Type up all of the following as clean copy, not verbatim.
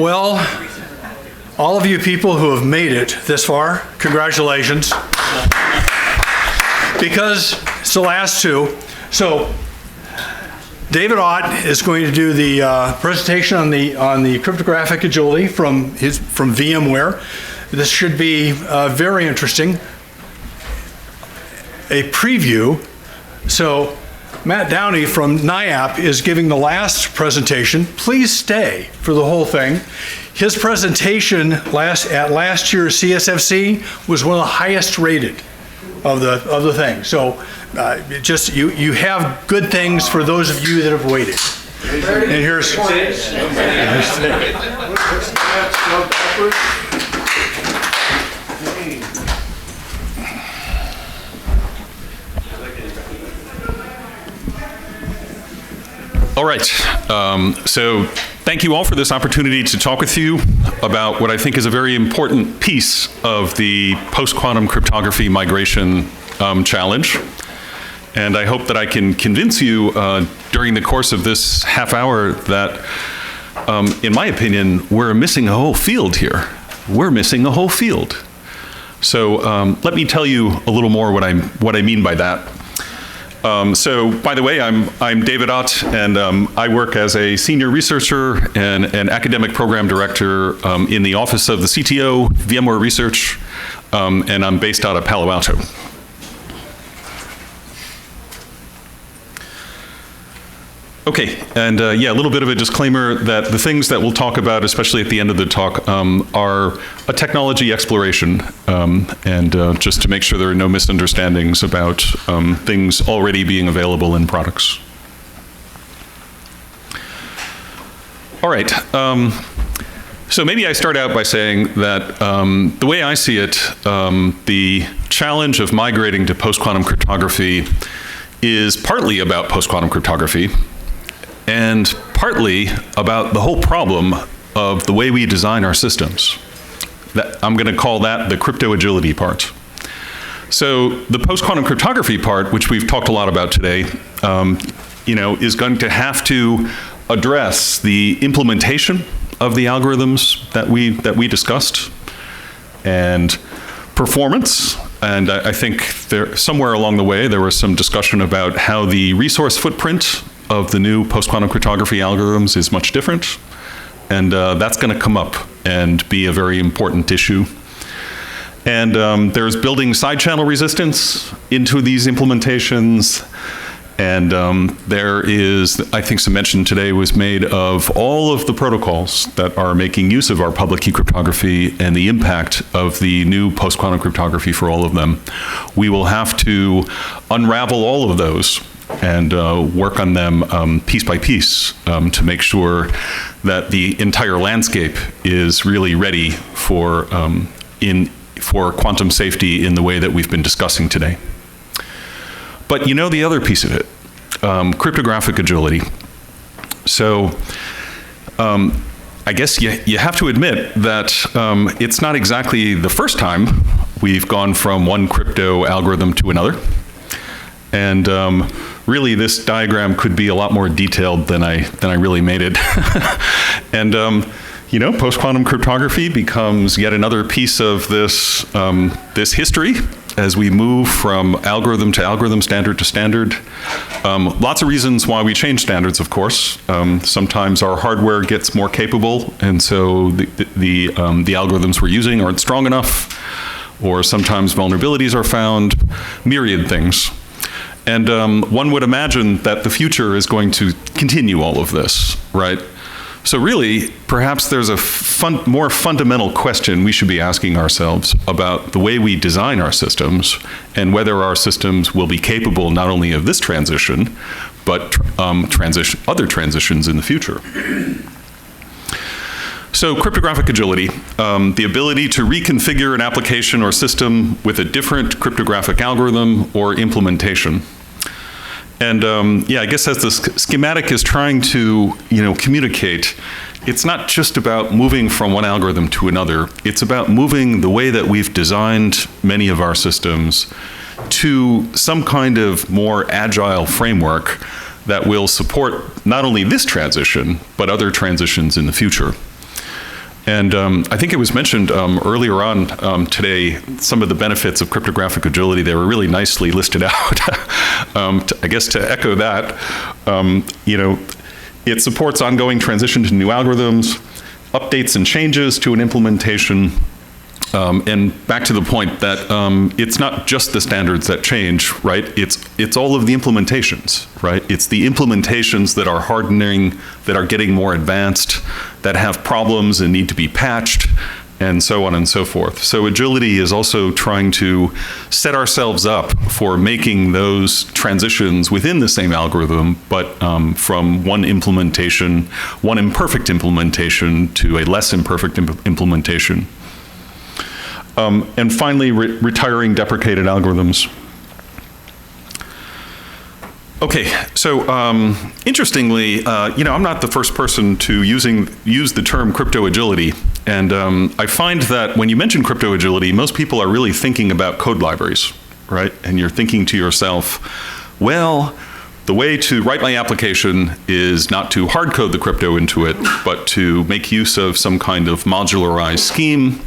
Well, all of you people who have made it this far, congratulations. Because it's the last two. So David Ott is going to do the presentation on the cryptographic agility from VMware. This should be very interesting. A preview. So Matt Downey from NIAP is giving the last presentation. Please stay for the whole thing. His presentation at last year's CSFC was one of the highest rated of the thing. So just you have good things for those of you that have waited. And here's all right, so thank you all for this opportunity to talk with you about what I think is a very important piece of the post-quantum cryptography migration challenge. And I hope that I can convince you during the course of this half hour that, in my opinion, we're missing a whole field here. We're missing a whole field. So let me tell you a little more what I mean by that. So, by the way, I'm David Ott, and I work as a senior researcher and an academic program director in the office of the CTO, VMware Research, and I'm based out of Palo Alto. Okay, and yeah, a little bit of a disclaimer that the things that we'll talk about, especially at the end of the talk, are a technology exploration, and just to make sure there are no misunderstandings about things already being available in products. All right, so maybe I start out by saying that the way I see it, the challenge of migrating to post-quantum cryptography is partly about post-quantum cryptography, and partly about the whole problem of the way we design our systems. I'm going to call that the crypto agility part. So the post-quantum cryptography part, which we've talked a lot about today, is going to have to address the implementation of the algorithms that we discussed, and performance. And I think somewhere along the way there was some discussion about how the resource footprint of the new post-quantum cryptography algorithms is much different, and that's going to come up and be a very important issue. And there's building side channel resistance into these implementations, and there is, I think some mention today was made of all of the protocols that are making use of our public key cryptography and the impact of the new post-quantum cryptography for all of them. We will have to unravel all of those and work on them piece by piece to make sure that the entire landscape is really ready for quantum safety in the way that we've been discussing today. But you know the other piece of it, cryptographic agility. So I guess you have to admit that it's not exactly the first time we've gone from one crypto algorithm to another. And really, this diagram could be a lot more detailed than I really made it. And post-quantum cryptography becomes yet another piece of this this history as we move from algorithm to algorithm, standard to standard. Lots of reasons why we change standards, of course. Sometimes our hardware gets more capable, and so the algorithms we're using aren't strong enough, or sometimes vulnerabilities are found, myriad things. And one would imagine that the future is going to continue all of this, right? So really, perhaps there's a more fundamental question we should be asking ourselves about the way we design our systems and whether our systems will be capable not only of this transition, but other transitions in the future. So cryptographic agility, the ability to reconfigure an application or system with a different cryptographic algorithm or implementation. And yeah, I guess as the schematic is trying to communicate, it's not just about moving from one algorithm to another. It's about moving the way that we've designed many of our systems to some kind of more agile framework that will support not only this transition, but other transitions in the future. And I think it was mentioned earlier on today, some of the benefits of cryptographic agility, they were really nicely listed out. I guess to echo that, it supports ongoing transition to new algorithms, updates and changes to an implementation, and back to the point that it's not just the standards that change, right? It's all of the implementations, right? It's the implementations that are hardening, that are getting more advanced, that have problems and need to be patched, and so on and so forth. So agility is also trying to set ourselves up for making those transitions within the same algorithm, but from one implementation, one imperfect implementation to a less imperfect implementation. And finally, retiring deprecated algorithms. Okay, so interestingly, I'm not the first person to use the term crypto agility, and I find that when you mention crypto agility, most people are really thinking about code libraries, right? And you're thinking to yourself, well, the way to write my application is not to hard code the crypto into it, but to make use of some kind of modularized scheme.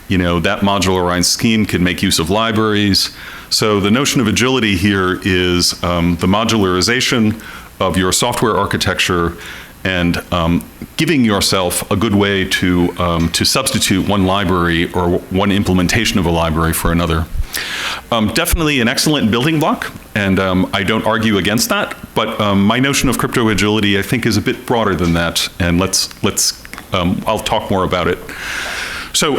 That modularized scheme can make use of libraries. So the notion of agility here is the modularization of your software architecture and giving yourself a good way to substitute one library or one implementation of a library for another. Definitely an excellent building block, and I don't argue against that, but my notion of crypto agility, I think, is a bit broader than that, and I'll talk more about it. So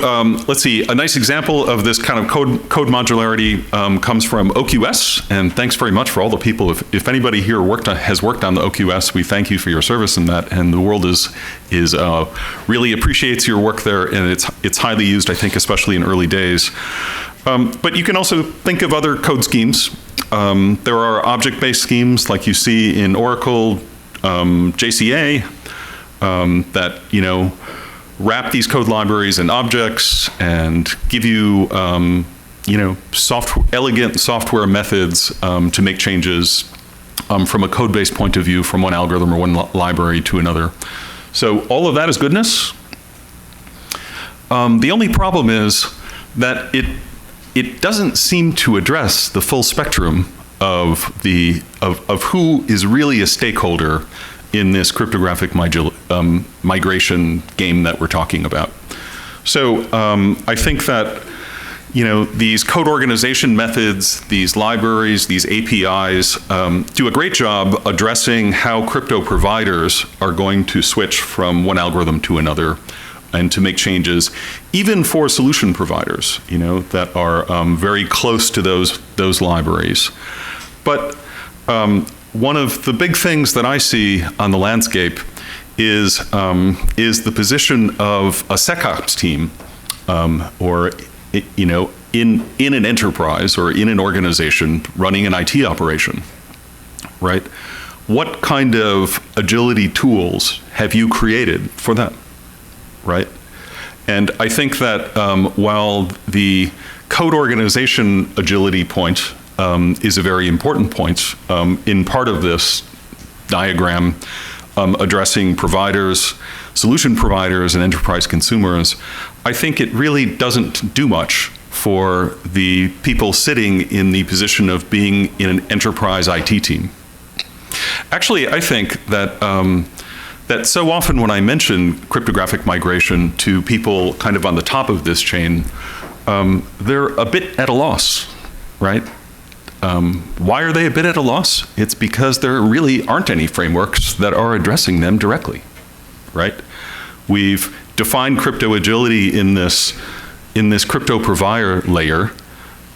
let's see, a nice example of this kind of code modularity comes from OQS, and thanks very much for all the people. If anybody here has worked on the OQS, we thank you for your service in that, and the world is really appreciates your work there, and it's highly used, I think, especially in early days. But you can also think of other code schemes. There are object-based schemes like you see in Oracle, JCA, that, wrap these code libraries in objects and give you, elegant software methods to make changes from a code-based point of view from one algorithm or one library to another. So all of that is goodness. The only problem is that it doesn't seem to address the full spectrum of who is really a stakeholder in this cryptographic migration game that we're talking about. So I think that these code organization methods, these libraries, these APIs do a great job addressing how crypto providers are going to switch from one algorithm to another and to make changes, even for solution providers, that are very close to those libraries. But one of the big things that I see on the landscape is the position of a SecOps team, or in an enterprise or in an organization running an IT operation, right? What kind of agility tools have you created for them, right? And I think that while the code organization agility point is a very important point in part of this diagram addressing providers, solution providers, and enterprise consumers. I think it really doesn't do much for the people sitting in the position of being in an enterprise IT team. Actually, I think that that so often when I mention cryptographic migration to people kind of on the top of this chain, they're a bit at a loss, right? Why are they a bit at a loss? It's because there really aren't any frameworks that are addressing them directly, right? We've defined crypto agility in this crypto provider layer,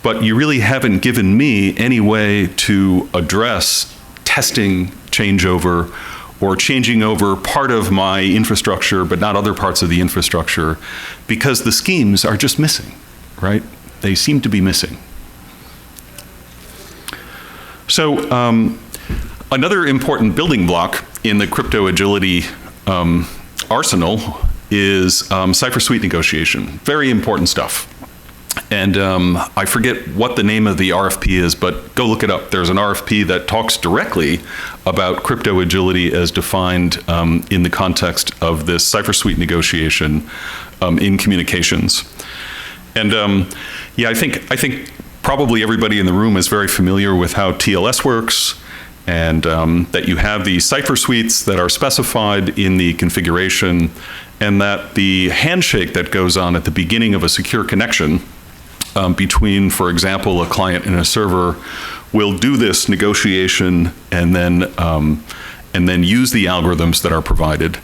but you really haven't given me any way to address testing changeover or changing over part of my infrastructure, but not other parts of the infrastructure, because the schemes are just missing, right? They seem to be missing. So another important building block in the crypto agility arsenal is cipher suite negotiation. Very important stuff. And I forget what the name of the RFP is, but go look it up. There's an RFP that talks directly about crypto agility as defined in the context of this cipher suite negotiation in communications. And yeah, I think probably everybody in the room is very familiar with how TLS works, and that you have the cipher suites that are specified in the configuration, and that the handshake that goes on at the beginning of a secure connection between, for example, a client and a server will do this negotiation and then use the algorithms that are provided.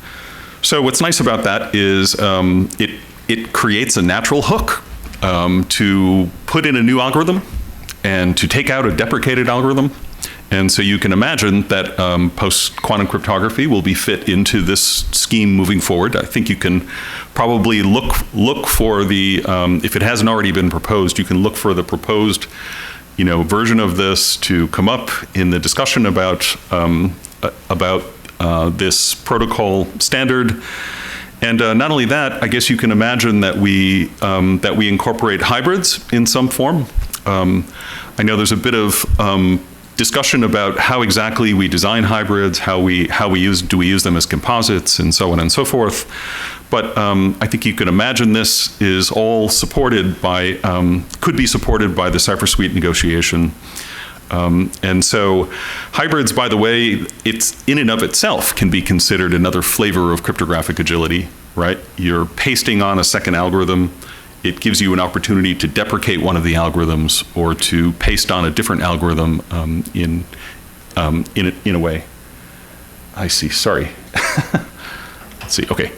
So what's nice about that is it creates a natural hook to put in a new algorithm and to take out a deprecated algorithm. And so you can imagine that post-quantum cryptography will be fit into this scheme moving forward. I think you can probably look for the, if it hasn't already been proposed, you can look for the proposed, version of this to come up in the discussion about this protocol standard. And not only that, I guess you can imagine that we incorporate hybrids in some form. I know there's a bit of discussion about how exactly we design hybrids, do we use them as composites, and so on and so forth. But I think you can imagine this is all supported by, could be supported by the cipher suite negotiation. And so hybrids, by the way, it's in and of itself can be considered another flavor of cryptographic agility, right? You're pasting on a second algorithm. It gives you an opportunity to deprecate one of the algorithms or to paste on a different algorithm in a way. I see, sorry. Let's see, okay.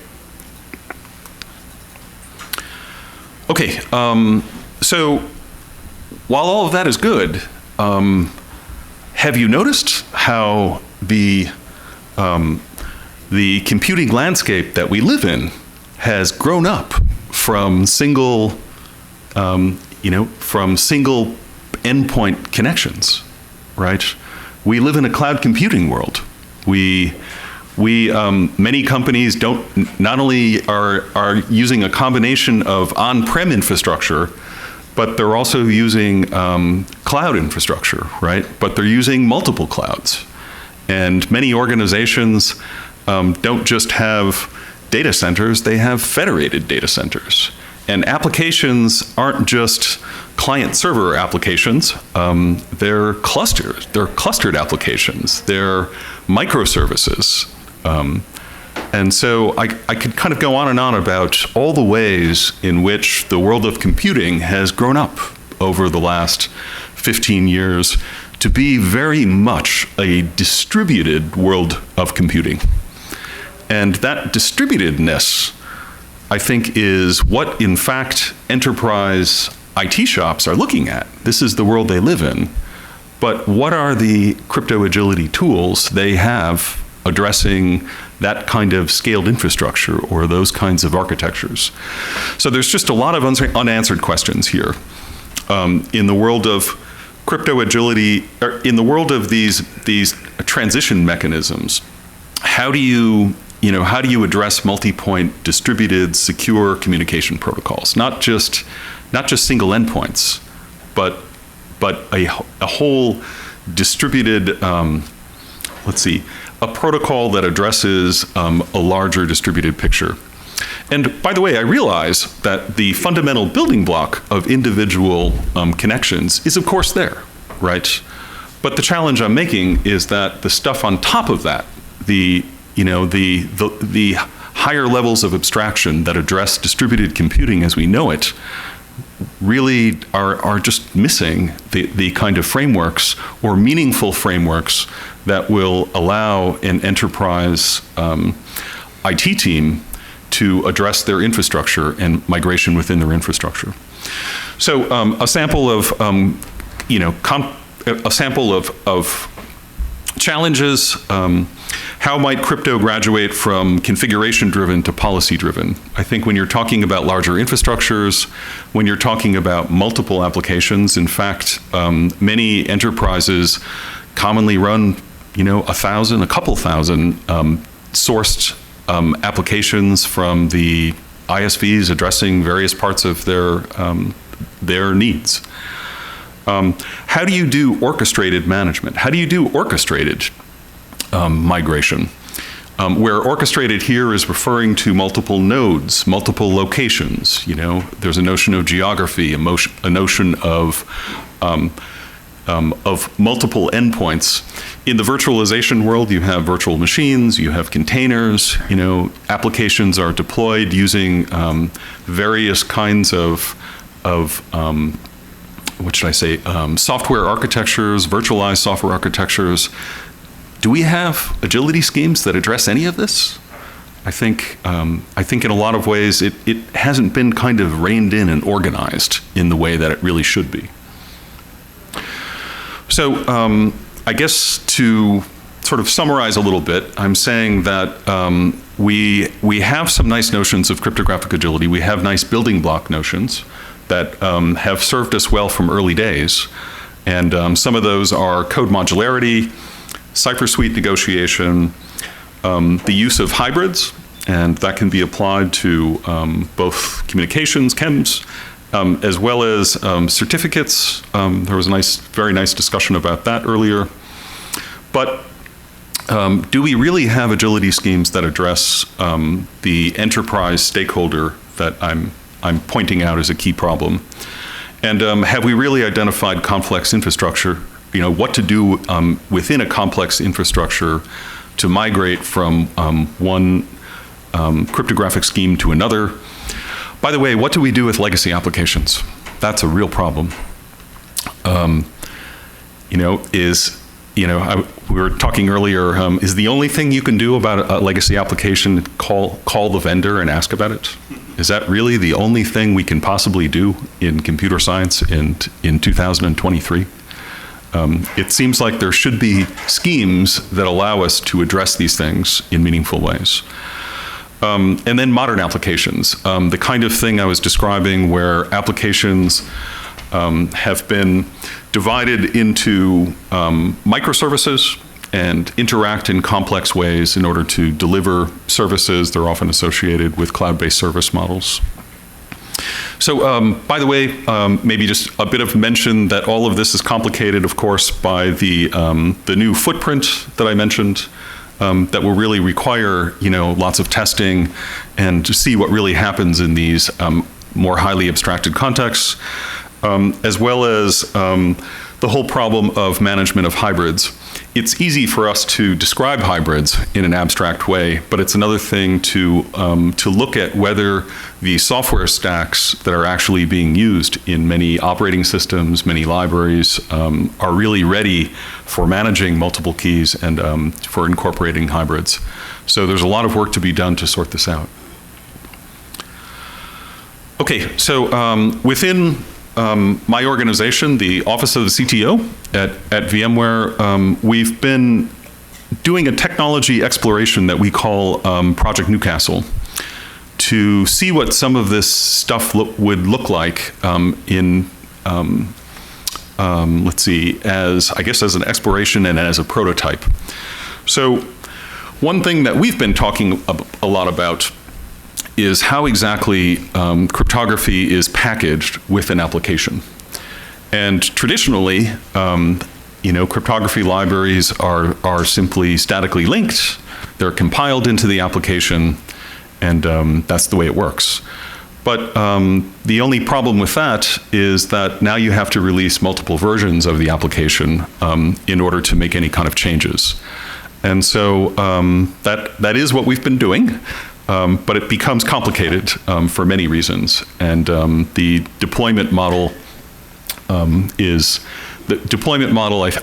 Okay, so while all of that is good, have you noticed how the computing landscape that we live in has grown up from single endpoint connections, right? We live in a cloud computing world. Many companies not only are using a combination of on-prem infrastructure, but they're also using cloud infrastructure, right? But they're using multiple clouds. And many organizations don't just have data centers, they have federated data centers. And applications aren't just client-server applications, they're clusters, they're clustered applications, they're microservices. And so I could kind of go on and on about all the ways in which the world of computing has grown up over the last 15 years to be very much a distributed world of computing. And that distributedness, I think, is what, in fact, enterprise IT shops are looking at. This is the world they live in. But what are the crypto agility tools they have addressing that kind of scaled infrastructure or those kinds of architectures? So there's just a lot of unanswered questions here. In the world of crypto agility, or in the world of these transition mechanisms, how do you address multi-point distributed secure communication protocols? Not just single endpoints, but a whole distributed, a protocol that addresses a larger distributed picture. And by the way, I realize that the fundamental building block of individual connections is of course there, right? But the challenge I'm making is that the stuff on top of that, the higher levels of abstraction that address distributed computing as we know it really are just missing the kind of frameworks or meaningful frameworks that will allow an enterprise IT team to address their infrastructure and migration within their infrastructure. So a sample of challenges. How might crypto graduate from configuration-driven to policy-driven? I think when you're talking about larger infrastructures, when you're talking about multiple applications, in fact, many enterprises commonly run, a couple thousand sourced applications from the ISVs addressing various parts of their their needs. How do you do orchestrated management? How do you do orchestrated migration? Where orchestrated here is referring to multiple nodes, multiple locations. There's a notion of geography, a notion of multiple endpoints. In the virtualization world, you have virtual machines, you have containers. Applications are deployed using various kinds of software architectures, virtualized software architectures. Do we have agility schemes that address any of this? I think in a lot of ways it hasn't been kind of reined in and organized in the way that it really should be. So I guess to sort of summarize a little bit, I'm saying that we have some nice notions of cryptographic agility. We have nice building block notions that have served us well from early days. And some of those are code modularity, cipher suite negotiation, the use of hybrids, and that can be applied to both communications, chems, as well as certificates. There was a very nice discussion about that earlier. But do we really have agility schemes that address the enterprise stakeholder that I'm pointing out as a key problem? And have we really identified complex infrastructure? What to do within a complex infrastructure to migrate from one cryptographic scheme to another? By the way, what do we do with legacy applications? That's a real problem. We were talking earlier, is the only thing you can do about a legacy application call the vendor and ask about it? Is that really the only thing we can possibly do in computer science in 2023? It seems like there should be schemes that allow us to address these things in meaningful ways. And then modern applications, the kind of thing I was describing where applications have been divided into microservices and interact in complex ways in order to deliver services. They're often associated with cloud-based service models. So, by the way, maybe just a bit of mention that all of this is complicated, of course, by the new footprint that I mentioned, that will really require, lots of testing and to see what really happens in these more highly abstracted contexts, as well as the whole problem of management of hybrids. It's easy for us to describe hybrids in an abstract way, but it's another thing to look at whether the software stacks that are actually being used in many operating systems, many libraries, are really ready for managing multiple keys and for incorporating hybrids. So there's a lot of work to be done to sort this out. Okay, so within my organization, the Office of the CTO at VMware, we've been doing a technology exploration that we call Project Newcastle to see what some of this stuff would look like let's see, as an exploration and as a prototype. So one thing that we've been talking a lot about is how exactly cryptography is packaged with an application. And traditionally, cryptography libraries are simply statically linked. They're compiled into the application, and that's the way it works. But the only problem with that is that now you have to release multiple versions of the application in order to make any kind of changes. And so that is what we've been doing. But it becomes complicated for many reasons, and the deployment model I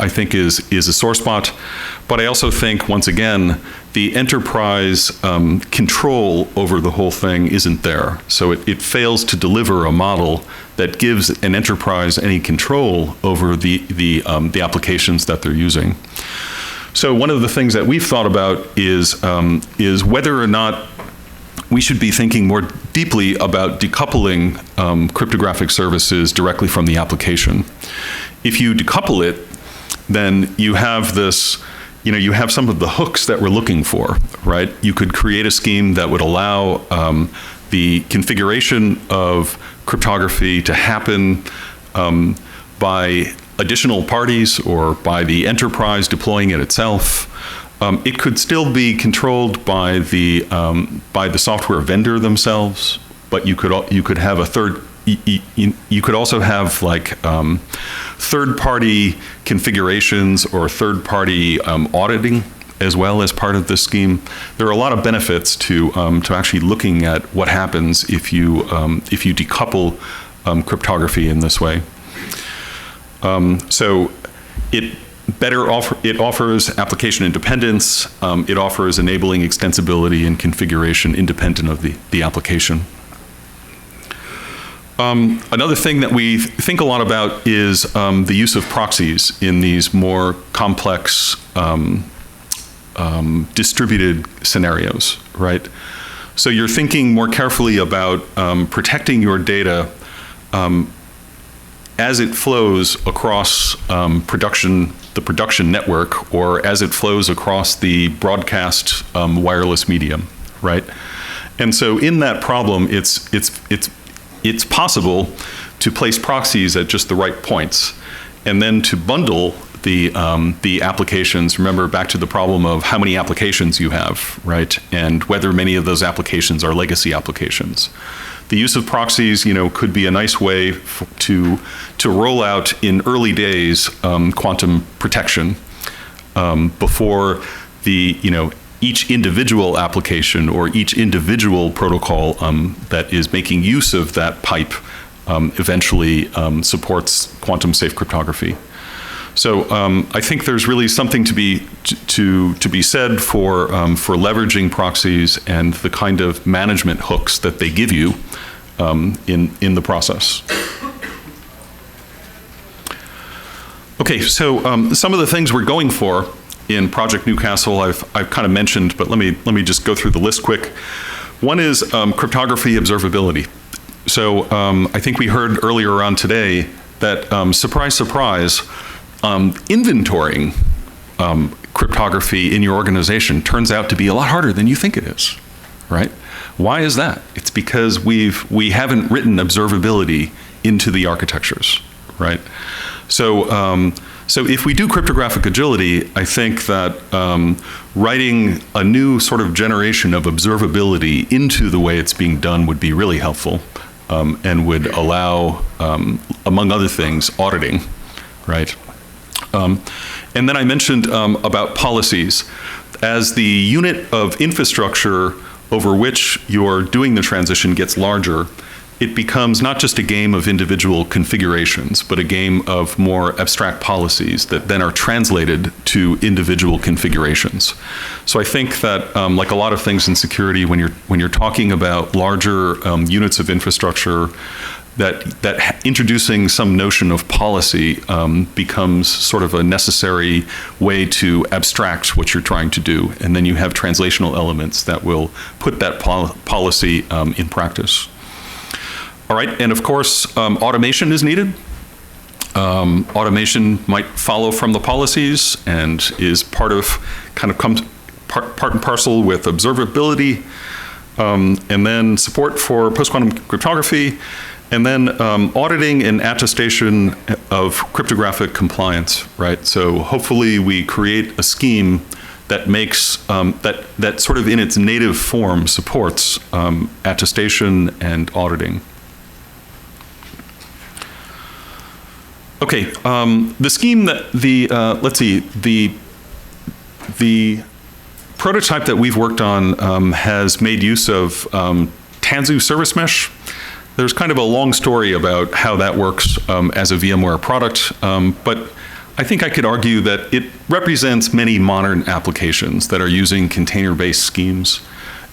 think is a sore spot. But I also think, once again, the enterprise control over the whole thing isn't there. So it fails to deliver a model that gives an enterprise any control over the applications that they're using. So one of the things that we've thought about is whether or not we should be thinking more deeply about decoupling cryptographic services directly from the application. If you decouple it, then you have this, you have some of the hooks that we're looking for, right? You could create a scheme that would allow the configuration of cryptography to happen by additional parties or by the enterprise deploying it itself. It could still be controlled by the software vendor themselves, but you could have a third. You could also have like third-party configurations or third-party auditing as well as part of this scheme. There are a lot of benefits to actually looking at what happens if you decouple cryptography in this way. So it offers application independence. It offers enabling extensibility and configuration independent of the application. Another thing that we think a lot about is the use of proxies in these more complex distributed scenarios, right? So you're thinking more carefully about protecting your data as it flows across the production network, or as it flows across the broadcast wireless medium, right? And so in that problem, it's possible to place proxies at just the right points, and then to bundle the applications. Remember, back to the problem of how many applications you have, right? And whether many of those applications are legacy applications. The use of proxies, could be a nice way to roll out in early days quantum protection before each individual application or each individual protocol that is making use of that pipe eventually supports quantum safe cryptography. So I think there's really something to be said for leveraging proxies and the kind of management hooks that they give you in the process. Okay, so some of the things we're going for in Project Newcastle, I've kind of mentioned, but let me just go through the list quick. One is cryptography observability. So I think we heard earlier on today that surprise, surprise. Inventorying cryptography in your organization turns out to be a lot harder than you think it is, right? Why is that? It's because we haven't written observability into the architectures, right? So if we do cryptographic agility, I think that writing a new sort of generation of observability into the way it's being done would be really helpful and would allow, among other things, auditing, right? And then I mentioned about policies. As the unit of infrastructure over which you're doing the transition gets larger, it becomes not just a game of individual configurations, but a game of more abstract policies that then are translated to individual configurations. So I think that, like a lot of things in security, when you're talking about larger units of infrastructure, that introducing some notion of policy becomes sort of a necessary way to abstract what you're trying to do. And then you have translational elements that will put that policy in practice. All right, and of course, automation is needed. Automation might follow from the policies and is part and parcel with observability, and then support for post-quantum cryptography, and then auditing and attestation of cryptographic compliance, right? So hopefully we create a scheme that makes, that sort of in its native form supports attestation and auditing. Okay, the scheme that let's see, the prototype that we've worked on has made use of Tanzu service mesh. There's kind of a long story about how that works as a VMware product, but I think I could argue that it represents many modern applications that are using container-based schemes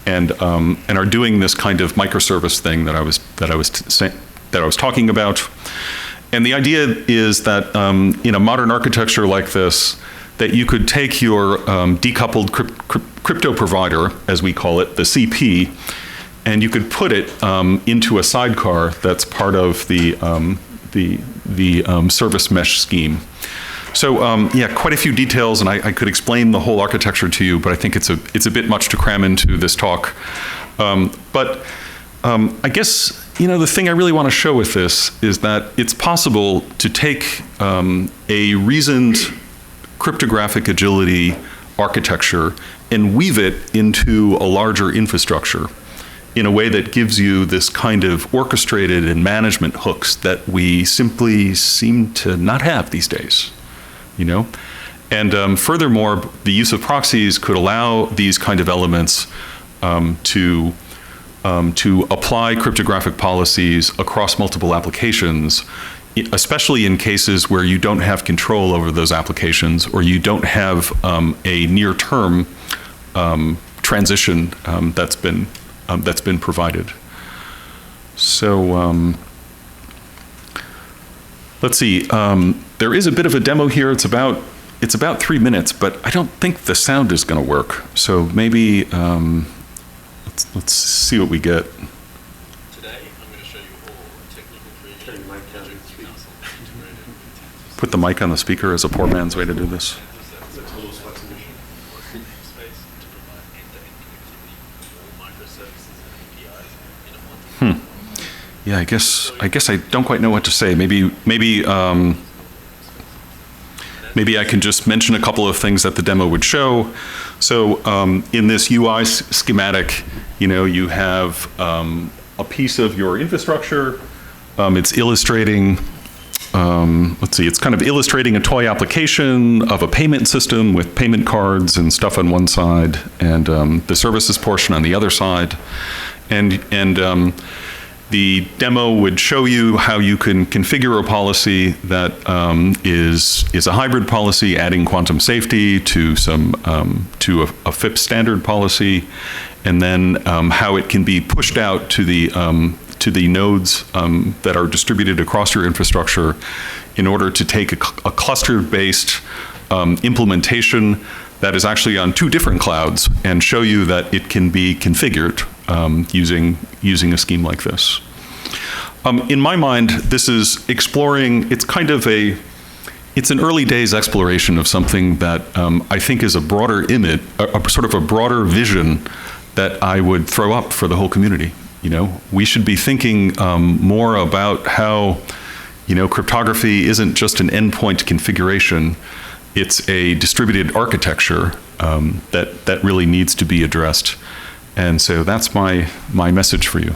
and are doing this kind of microservice thing that I was talking about. And the idea is that in a modern architecture like this, that you could take your decoupled crypto provider, as we call it, the CP, and you could put it into a sidecar that's part of the service mesh scheme. So yeah, quite a few details, and I could explain the whole architecture to you, but I think it's a bit much to cram into this talk. But I guess, the thing I really want to show with this is that it's possible to take a reasoned cryptographic agility architecture and weave it into a larger infrastructure in a way that gives you this kind of orchestrated and management hooks that we simply seem to not have these days, And furthermore, the use of proxies could allow these kind of elements to apply cryptographic policies across multiple applications, especially in cases where you don't have control over those applications or you don't have a near-term transition that's been provided. So let's see. There is a bit of a demo here. It's about 3 minutes, but I don't think the sound is going to work. So maybe let's see what we get. Today, I'm going to show you all technical creation integrated. Put the mic on the speaker as a poor man's way to do this. Yeah, I guess I don't quite know what to say. Maybe I can just mention a couple of things that the demo would show. So in this UI schematic, you have a piece of your infrastructure. It's illustrating, it's kind of illustrating a toy application of a payment system with payment cards and stuff on one side, and the services portion on the other side. And the demo would show you how you can configure a policy that is a hybrid policy, adding quantum safety to to a FIPS standard policy, and then how it can be pushed out to the nodes that are distributed across your infrastructure in order to take a cluster-based implementation that is actually on 2 different clouds and show you that it can be configured using a scheme like this. In my mind, this is exploring, it's an early days exploration of something that I think is a broader image, sort of a broader vision that I would throw up for the whole community. We should be thinking more about how, cryptography isn't just an endpoint configuration. It's a distributed architecture that really needs to be addressed. And so that's my message for you.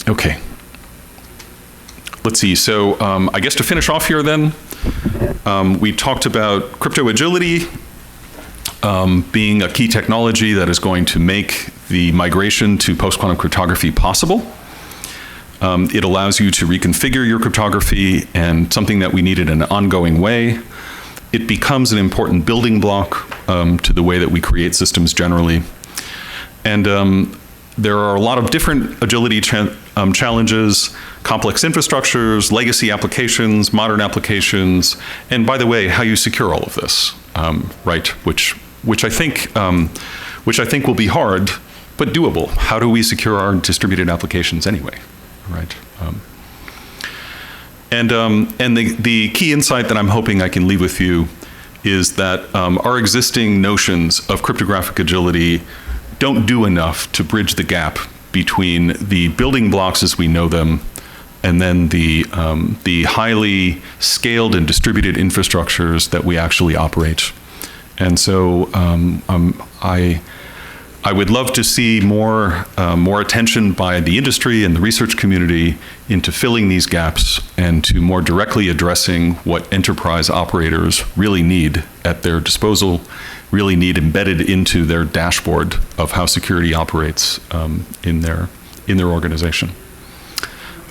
Okay. Let's see. So I guess to finish off here then, we talked about crypto agility being a key technology that is going to make the migration to post-quantum cryptography possible. It allows you to reconfigure your cryptography, and something that we need in an ongoing way. It becomes an important building block to the way that we create systems generally. And there are a lot of different agility challenges, complex infrastructures, legacy applications, modern applications, and by the way, how you secure all of this, right? Which I think will be hard, but doable. How do we secure our distributed applications anyway, right? And the key insight that I'm hoping I can leave with you is that our existing notions of cryptographic agility don't do enough to bridge the gap between the building blocks as we know them and then the highly scaled and distributed infrastructures that we actually operate. And so I would love to see more attention by the industry and the research community into filling these gaps and to more directly addressing what enterprise operators really need at their disposal, really need embedded into their dashboard of how security operates in their organization.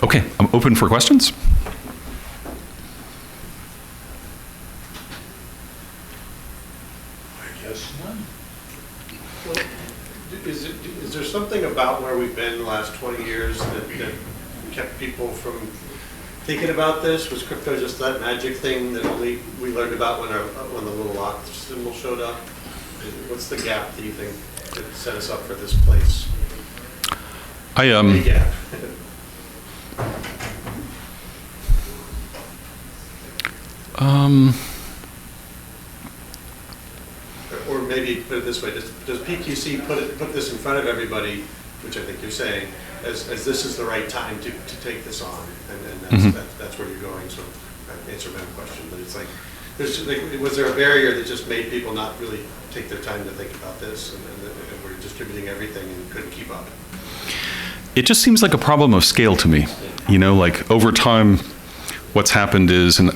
Okay, I'm open for questions. Is there something about where we've been the last 20 years that kept people from thinking about this? Was crypto just that magic thing that only we learned about when the little lock symbol showed up? What's the gap, do you think, that set us up for this place? The gap. Or maybe put it this way, does PQC put this in front of everybody, which I think you're saying, as this is the right time to take this on, and that's where you're going, so I answered my own question, but it's like, was there a barrier that just made people not really take their time to think about this, and we're distributing everything and couldn't keep up? It just seems like a problem of scale to me. You know, like over time, what's happened is, an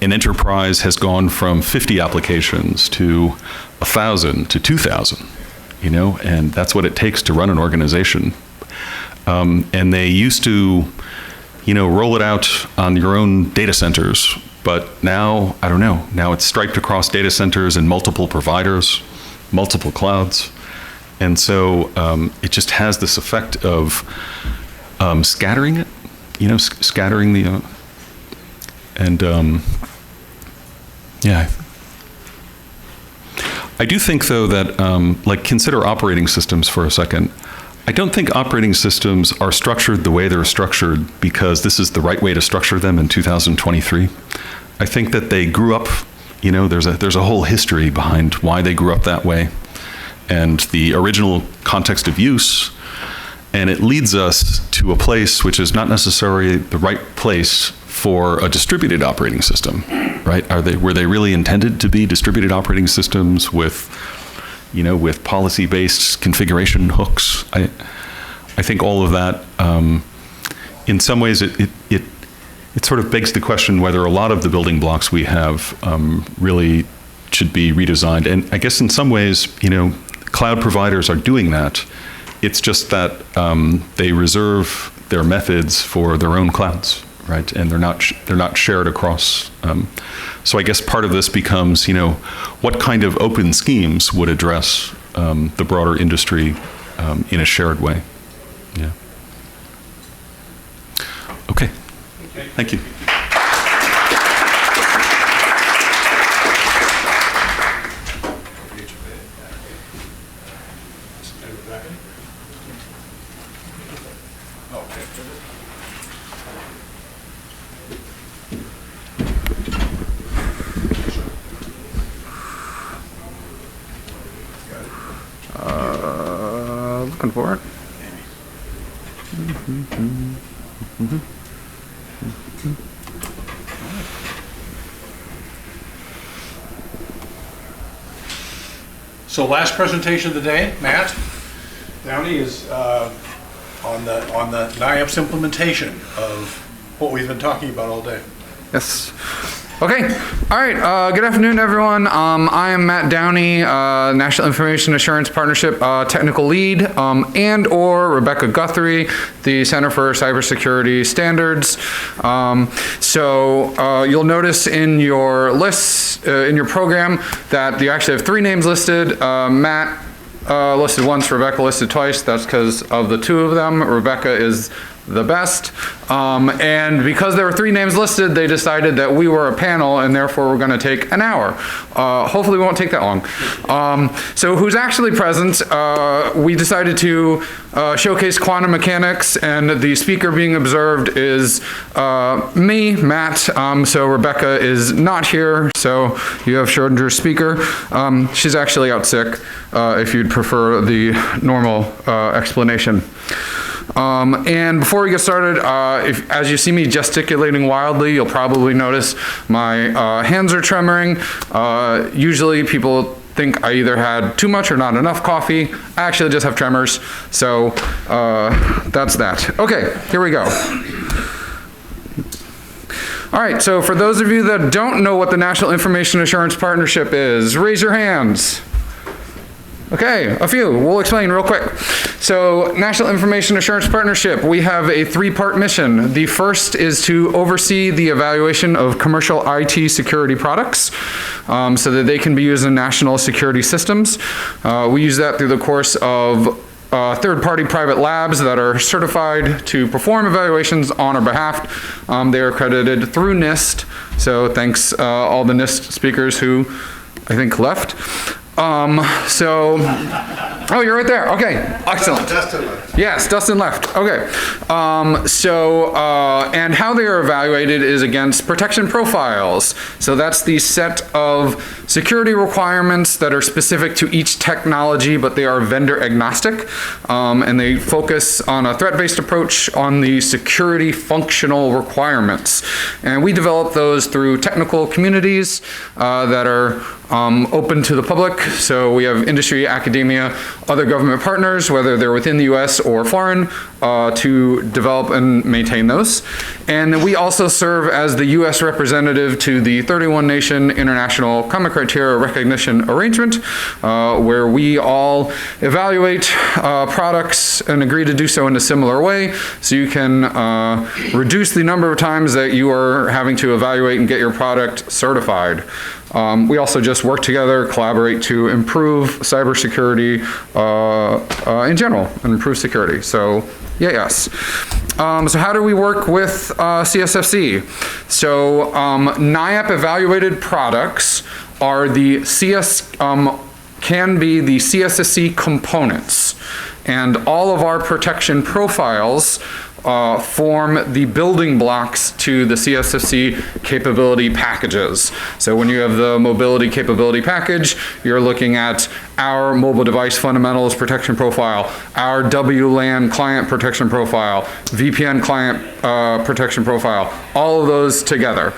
enterprise has gone from 50 applications to 1,000 to 2,000, and that's what it takes to run an organization. And they used to, roll it out on your own data centers, but now, I don't know, now it's striped across data centers and multiple providers, multiple clouds. And so it just has this effect of scattering it, scattering the, yeah. I do think, though, that, consider operating systems for a second. I don't think operating systems are structured the way they're structured because this is the right way to structure them in 2023. I think that they grew up, there's a whole history behind why they grew up that way and the original context of use, and it leads us to a place which is not necessarily the right place for a distributed operating system, right? Were they really intended to be distributed operating systems with, with policy-based configuration hooks? I think all of that, in some ways, it sort of begs the question whether a lot of the building blocks we have really should be redesigned. And I guess in some ways, cloud providers are doing that. It's just that they reserve their methods for their own clouds, right? And they're not shared across. So I guess part of this becomes, what kind of open schemes would address the broader industry in a shared way? Yeah. Okay. Thank you. Looking for it. So last presentation of the day, Matt Downey is on the NIAP's implementation of what we've been talking about all day. Yes. Okay. All right. Good afternoon, everyone. I am Matt Downey, National Information Assurance Partnership Technical Lead, and/or Rebecca Guthrie, the Center for Cybersecurity Standards. So you'll notice in your lists, in your program, that you actually have three names listed. Matt listed once, Rebecca listed twice. That's because of the two of them. Rebecca is the best. And because there were three names listed, they decided that we were a panel and therefore we're gonna take an hour. Hopefully we won't take that long. So who's actually present? We decided to showcase quantum mechanics, and the speaker being observed is me, Matt. So Rebecca is not here, so you have Schrodinger's speaker. She's actually out sick, if you'd prefer the normal explanation. And before we get started, as you see me gesticulating wildly, you'll probably notice my hands are tremoring. Usually people think I either had too much or not enough coffee. I actually just have tremors, so that's that. Okay, here we go. All right, so for those of you that don't know what the National Information Assurance Partnership is, raise your hands. Okay, a few. We'll explain real quick. So, National Information Assurance Partnership, we have a three-part mission. The first is to oversee the evaluation of commercial IT security products so that they can be used in national security systems. We use that through the course of third-party private labs that are certified to perform evaluations on our behalf. They are accredited through NIST, so thanks all the NIST speakers who I think left. So Oh, you're right there. Okay, excellent. Dustin left. Yes, Dustin left. Okay. And how they are evaluated is against protection profiles. So that's the set of security requirements that are specific to each technology, but they are vendor agnostic. And they focus on a threat-based approach on the security functional requirements. And we develop those through technical communities that are open to the public. So we have industry, academia, other government partners, whether they're within the US or foreign, to develop and maintain those. And we also serve as the US representative to the 31 nation International Common Criteria Recognition Arrangement, where we all evaluate products and agree to do so in a similar way, so you can reduce the number of times that you are having to evaluate and get your product certified. We also just work together, collaborate to improve cybersecurity in general, and improve security. So, yeah, yes. So how do we work with CSFC? So NIAP evaluated products are the can be the CSSC components, and all of our protection profiles form the building blocks to the CSFC capability packages. So when you have the mobility capability package, you're looking at our mobile device fundamentals protection profile, our WLAN client protection profile, VPN client protection profile, all of those together.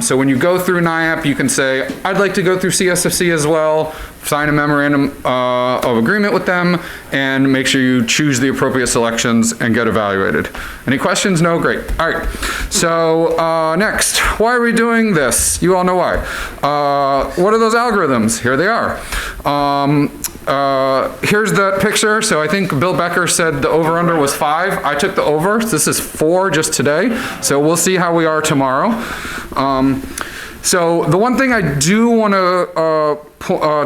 So when you go through NIAP, you can say, I'd like to go through CSFC as well, sign a memorandum of agreement with them, and make sure you choose the appropriate selections and get evaluated. Any questions? No? Great. All right. So next, why are we doing this? You all know why. What are those algorithms? Here they are. Here's that picture. So I think Bill Becker said the over-under was 5. I took the over. This is 4 just today. So we'll see how we are tomorrow. So the one thing I do want to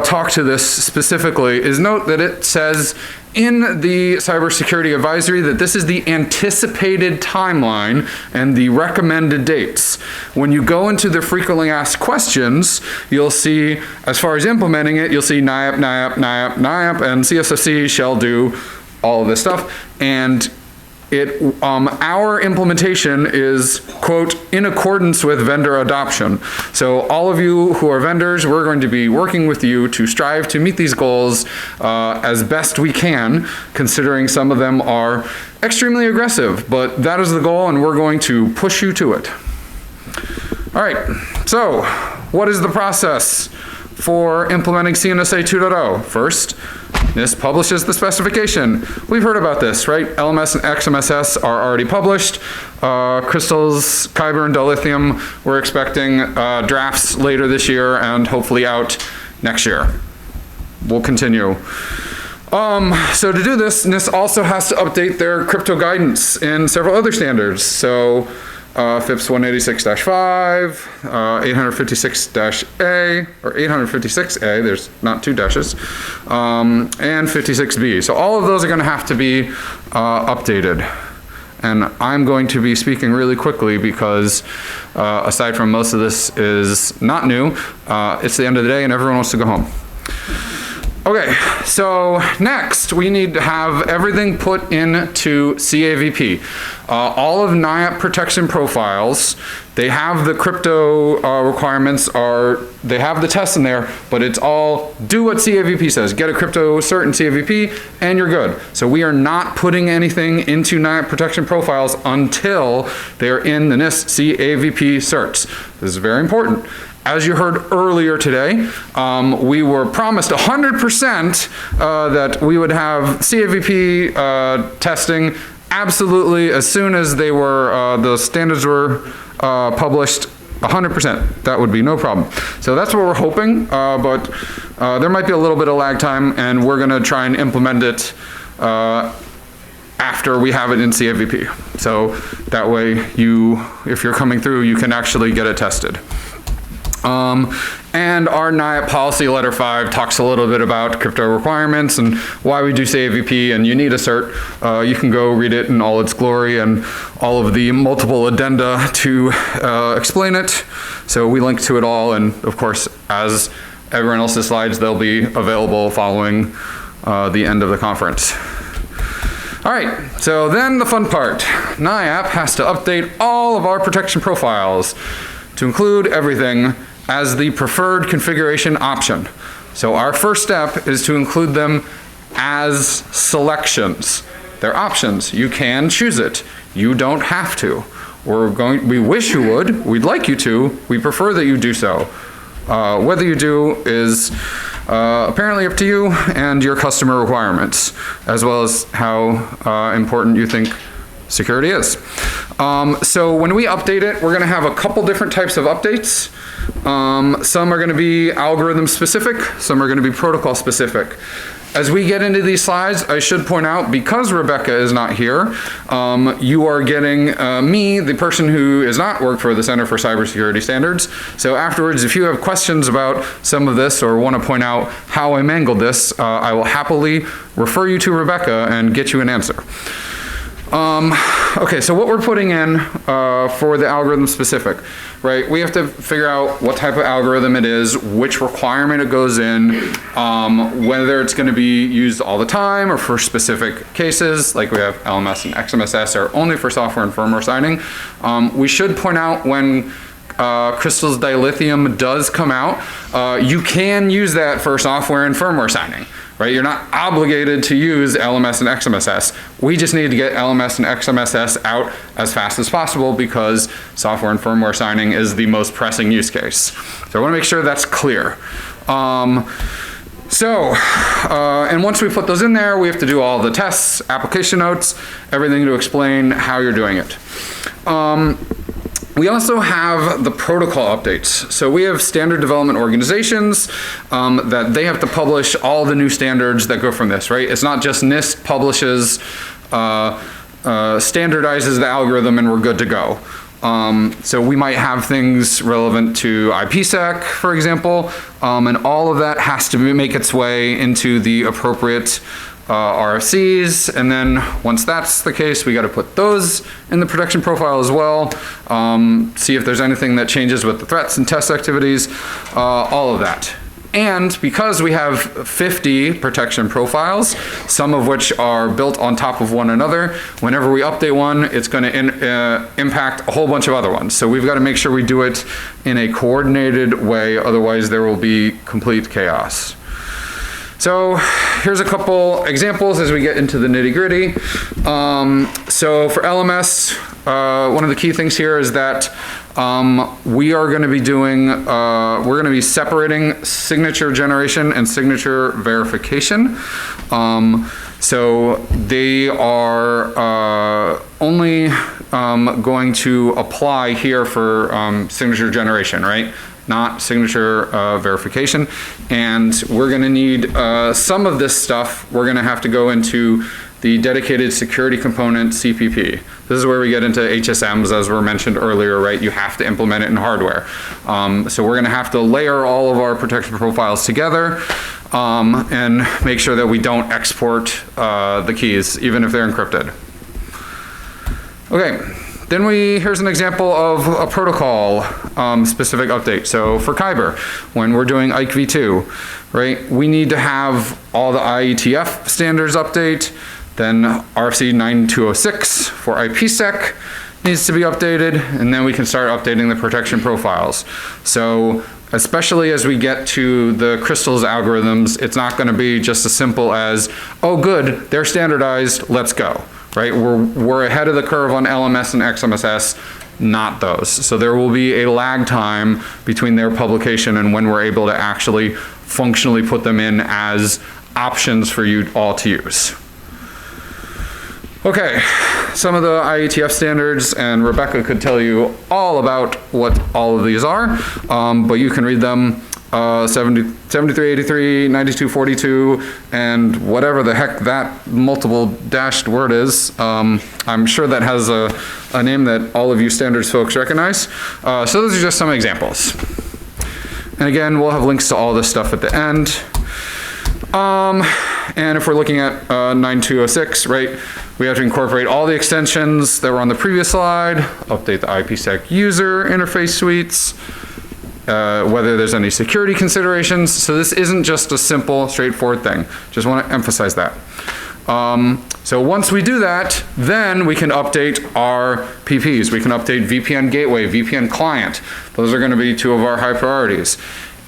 talk to this specifically is note that it says in the cybersecurity advisory that this is the anticipated timeline and the recommended dates. When you go into the frequently asked questions, you'll see, as far as implementing it, you'll see NIAP, NIAP, NIAP, NIAP, and CSFC shall do all of this stuff. And our implementation is, quote, in accordance with vendor adoption. So all of you who are vendors, we're going to be working with you to strive to meet these goals as best we can, considering some of them are extremely aggressive, but that is the goal and we're going to push you to it. All right, so what is the process for implementing CNSA 2.0? First, NIST publishes the specification. We've heard about this, right? LMS and XMSS are already published. Crystals, Kyber, and dilithium, we're expecting drafts later this year and hopefully out next year. We'll continue. So to do this, NIST also has to update their crypto guidance in several other standards. So FIPS 186-5, 856-A, or 856A, there's not 2 dashes, and 56B. So all of those are going to have to be updated. And I'm going to be speaking really quickly because aside from most of this is not new, it's the end of the day and everyone wants to go home. Okay, so next we need to have everything put into CAVP. All of NIAP protection profiles, they have the crypto requirements, they have the tests in there, but it's all do what CAVP says. Get a crypto cert in CAVP and you're good. So we are not putting anything into NIAP protection profiles until they are in the NIST CAVP certs. This is very important. As you heard earlier today, we were promised 100% that we would have CAVP testing absolutely as soon as they were, the standards were published, 100%. That would be no problem. So that's what we're hoping, but there might be a little bit of lag time and we're gonna try and implement it after we have it in CAVP. So that way if you're coming through, you can actually get it tested. And our NIAP policy letter 5 talks a little bit about crypto requirements and why we do CAVP, and you need a cert. You can go read it in all its glory and all of the multiple addenda to explain it. So we link to it all, and of course, as everyone else's slides, they'll be available following the end of the conference. All right, so then the fun part. NIAP has to update all of our protection profiles to include everything as the preferred configuration option. So our first step is to include them as selections. They're options. You can choose it. You don't have to. We wish you would. We'd like you to. We prefer that you do so. Whether you do is apparently up to you and your customer requirements, as well as how important you think security is. So when we update it, we're gonna have a couple different types of updates. Some are gonna be algorithm specific, some are gonna be protocol specific. As we get into these slides, I should point out, because Rebecca is not here, you are getting me, the person who is not worked for the Center for Cybersecurity Standards. So afterwards, if you have questions about some of this or want to point out how I mangled this, I will happily refer you to Rebecca and get you an answer. Okay, so what we're putting in for the algorithm specific, right? We have to figure out what type of algorithm it is, which requirement it goes in, whether it's going to be used all the time or for specific cases, like we have LMS and XMSS are only for software and firmware signing. We should point out when Crystal's dilithium does come out, you can use that for software and firmware signing. Right? You're not obligated to use LMS and XMSS. We just need to get LMS and XMSS out as fast as possible because software and firmware signing is the most pressing use case. So I want to make sure that's clear. And once we put those in there, we have to do all the tests, application notes, everything to explain how you're doing it. We also have the protocol updates. So we have standard development organizations that they have to publish all the new standards that go from this, right? It's not just NIST publishes, standardizes the algorithm and we're good to go. So we might have things relevant to IPsec, for example, and all of that has to make its way into the appropriate RFCs, and then once that's the case, we got to put those in the protection profile as well, see if there's anything that changes with the threats and test activities, all of that. And because we have 50 protection profiles, some of which are built on top of one another, whenever we update one, it's going to impact a whole bunch of other ones. So we've got to make sure we do it in a coordinated way, otherwise there will be complete chaos. So here's a couple examples as we get into the nitty-gritty. So for LMS, one of the key things here is that we are going to be doing, we're going to be separating signature generation and signature verification. So they are only going to apply here for signature generation, right? Not signature verification. And we're going to need some of this stuff. We're going to have to go into the dedicated security component CPP. This is where we get into HSMs, as were mentioned earlier, right? You have to implement it in hardware. So we're going to have to layer all of our protection profiles together and make sure that we don't export the keys, even if they're encrypted. Okay. Then here's an example of a protocol specific update. So for Kyber, when we're doing IKE v2, right, we need to have all the IETF standards update, then RFC 9206 for IPsec needs to be updated, and then we can start updating the protection profiles. So especially as we get to the crystals algorithms, it's not going to be just as simple as, oh good, they're standardized, let's go. Right, we're ahead of the curve on LMS and XMSS, not those. So there will be a lag time between their publication and when we're able to actually functionally put them in as options for you all to use. Okay, some of the IETF standards, and Rebecca could tell you all about what all of these are, but you can read them. 7383, 9242, and whatever the heck that multiple dashed word is. I'm sure that has a name that all of you standards folks recognize. So those are just some examples. And again, we'll have links to all this stuff at the end. And if we're looking at 9206, right, we have to incorporate all the extensions that were on the previous slide, update the IPsec user interface suites, whether there's any security considerations. So this isn't just a simple, straightforward thing. Just want to emphasize that. So once we do that, then we can update our PPs. We can update VPN gateway, VPN client. Those are going to be two of our high priorities.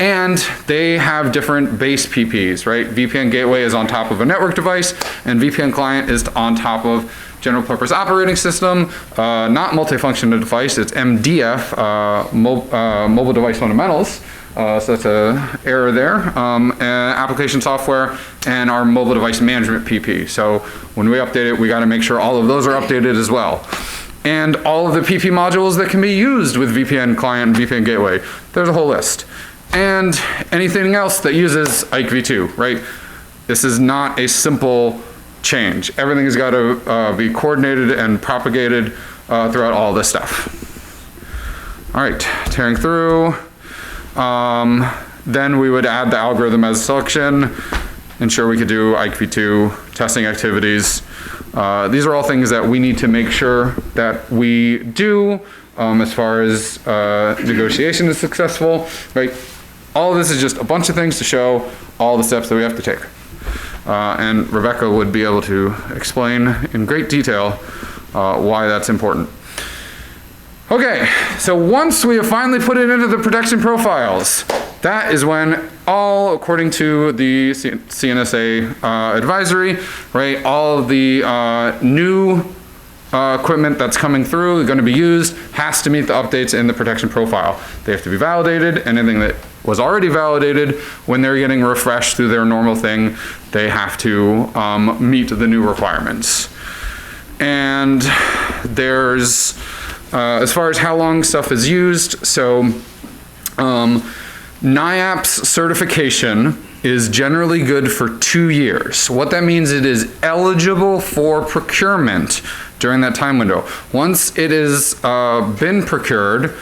And they have different base PPs, right? VPN gateway is on top of a network device, and VPN client is on top of general purpose operating system, not multifunction device, it's MDF, mobile device fundamentals. So that's an error there. Application software and our mobile device management PP. So when we update it, we got to make sure all of those are updated as well. And all of the PP modules that can be used with VPN client and VPN gateway. There's a whole list. And anything else that uses IKE v2, right? This is not a simple change. Everything has got to be coordinated and propagated throughout all this stuff. All right, tearing through. Then we would add the algorithm as a selection, ensure we could do IKE v2 testing activities. These are all things that we need to make sure that we do as far as negotiation is successful, right? All of this is just a bunch of things to show all the steps that we have to take. And Rebecca would be able to explain in great detail why that's important. Okay, so once we have finally put it into the protection profiles, that is when all, according to the CNSA advisory, right, all of the new equipment that's coming through, going to be used, has to meet the updates in the protection profile. They have to be validated, and anything that was already validated, when they're getting refreshed through their normal thing, they have to meet the new requirements. And there's, as far as how long stuff is used, so NIAP's certification is generally good for 2 years. What that means, it is eligible for procurement during that time window. Once it has been procured,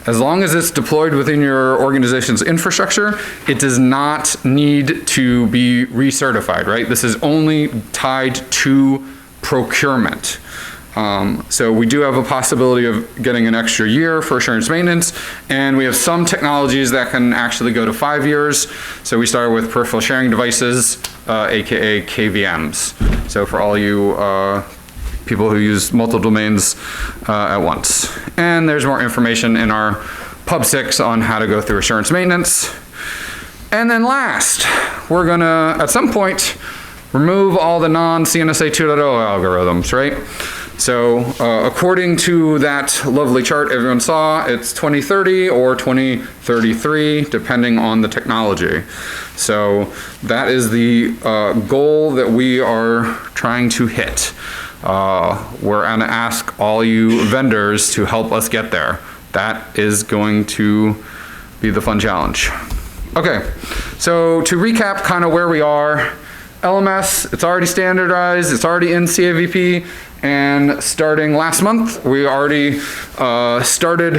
as long as it's deployed within your organization's infrastructure, it does not need to be recertified, right? This is only tied to procurement. So we do have a possibility of getting an extra year for assurance maintenance, and we have some technologies that can actually go to 5 years. So we started with peripheral sharing devices, AKA KVMs. So for all you people who use multiple domains at once. And there's more information in our Pub 6 on how to go through assurance maintenance. And then last, we're gonna, at some point, remove all the non-CNSA 2.0 algorithms, right? So according to that lovely chart everyone saw, it's 2030 or 2033, depending on the technology. So that is the goal that we are trying to hit. We're gonna ask all you vendors to help us get there. That is going to be the fun challenge. Okay, so to recap kind of where we are, LMS, it's already standardized, it's already in CAVP, and starting last month, we already started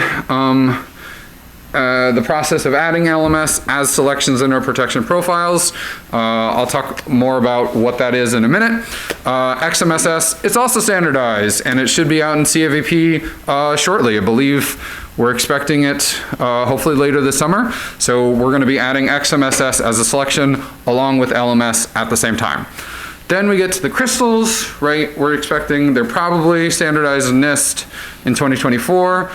the process of adding LMS as selections in our protection profiles. I'll talk more about what that is in a minute. XMSS, it's also standardized, and it should be out in CAVP shortly. I believe we're expecting it hopefully later this summer. So we're going to be adding XMSS as a selection along with LMS at the same time. Then we get to the crystals, right? We're expecting they're probably standardized in NIST in 2024.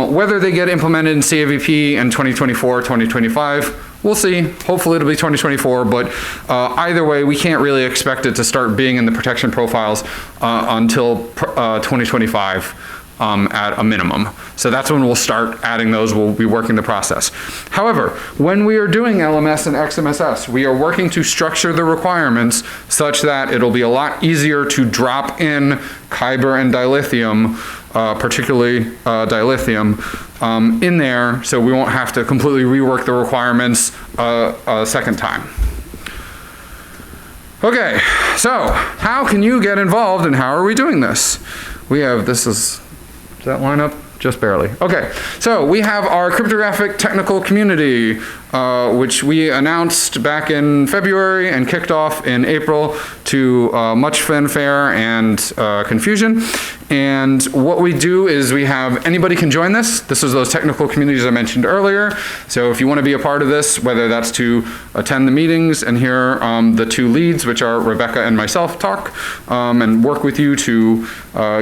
Whether they get implemented in CAVP in 2024, 2025, we'll see. Hopefully it'll be 2024, but either way, we can't really expect it to start being in the protection profiles until 2025. At a minimum. So that's when we'll start adding those, we'll be working the process. However, when we are doing LMS and XMSS, we are working to structure the requirements such that it'll be a lot easier to drop in Kyber and dilithium, particularly dilithium, in there, so we won't have to completely rework the requirements a second time. Okay, so how can you get involved and how are we doing this? We have, does that line up? Just barely. Okay, so we have our cryptographic technical community, which we announced back in February and kicked off in April to much fanfare and confusion. And what we do is we have anybody can join this. This is those technical communities I mentioned earlier. So if you want to be a part of this, whether that's to attend the meetings and hear the two leads, which are Rebecca and myself, talk and work with you to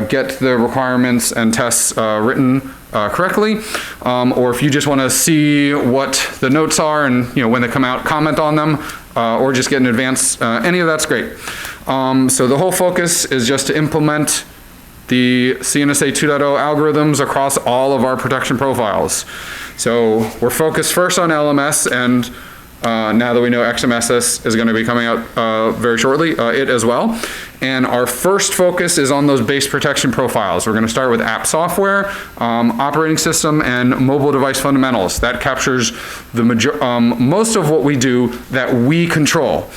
get the requirements and tests written correctly, or if you just want to see what the notes are and when they come out, comment on them, or just get in advance, any of that's great. So the whole focus is just to implement the CNSA 2.0 algorithms across all of our protection profiles. So we're focused first on LMS, and now that we know XMSS is going to be coming out very shortly, it as well. And our first focus is on those base protection profiles. We're going to start with app software, operating system, and mobile device fundamentals. That captures the most of what we do that we control.